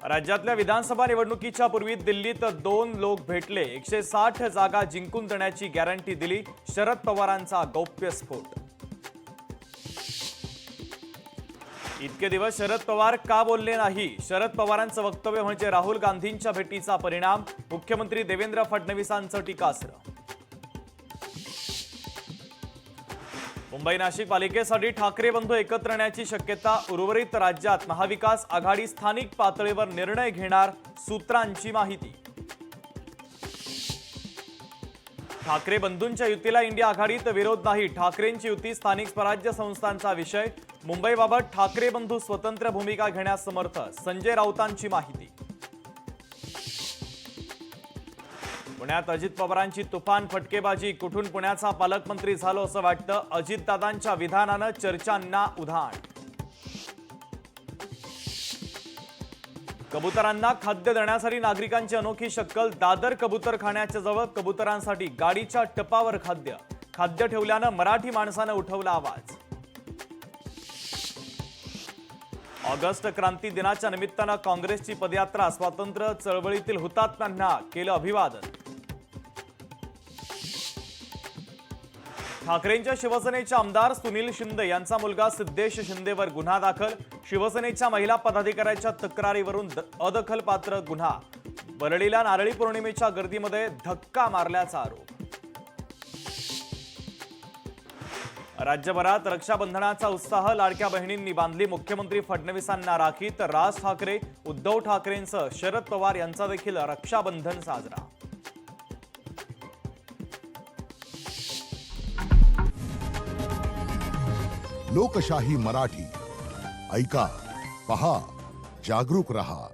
राज्यातल्या विधानसभा निवडणुकीच्या पूर्वी दिल्लीत दोन लोक भेटले, 160 जागा जिंकून देण्याची गॅरंटी दिली. शरद पवारांचा गौप्यस्फोट. इतके दिवस शरद पवार का बोलले नाही? शरद पवारांचं वक्तव्य म्हणजे राहुल गांधींच्या भेटीचा परिणाम. मुख्यमंत्री देवेंद्र फडणवीसांचं टीकास्त्र. मुंबई नाशिक पालिकेसाठी ठाकरे बंधू एकत्र येण्याची शक्यता. उर्वरित राज्यात महाविकास आघाडी स्थानिक पातळीवर निर्णय घेणार, सूत्रांची माहिती. ठाकरे बंधूंच्या युतीला इंडिया आघाडीत विरोध नाही. ठाकरेंची युती स्थानिक स्वराज्य संस्थांचा विषय. मुंबईबाबत ठाकरे बंधू स्वतंत्र भूमिका घेण्यास समर्थ, संजय राऊतांची माहिती. पुण्यात अजित पवारांची तुफान फटकेबाजी. कुठून पुण्याचा पालकमंत्री झालो असं वाटतं? अजितदादांच्या विधानानं चर्चांना उधाण. कबुतरांना खाद्य देण्यासाठी नागरिकांची अनोखी शक्कल. दादर कबुतरखान्याच्या जवळ कबुतरांसाठी गाडीच्या टपावर खाद्य. खाद्य ठेवल्यानं मराठी माणसानं उठवला आवाज. ऑगस्ट क्रांती दिनाच्या निमित्तानं काँग्रेसची पदयात्रा. स्वातंत्र्य चळवळीतील हुतात्म्यांना केलं अभिवादन. ठाकरेंच्या शिवसेनेचे आमदार सुनील शिंदे यांचा मुलगा सिद्धेश शिंदेवर गुन्हा दाखल. शिवसेनेच्या महिला पदाधिकाऱ्याच्या तक्रारीवरून अदखलपात्र गुन्हा. वरळीला नारळी पौर्णिमेच्या गर्दीमध्ये धक्का मारल्याचा आरोप. राज्यभरात रक्षाबंधनाचा उत्साह. लाडक्या बहिणींनी बांधली मुख्यमंत्री फडणवीसांना राखी. तर राज ठाकरे, उद्धव ठाकरेंसह शरद पवार यांचा देखील रक्षाबंधन साजरा. लोकशाही मराठी ऐका, पहा, जागरूक रहा.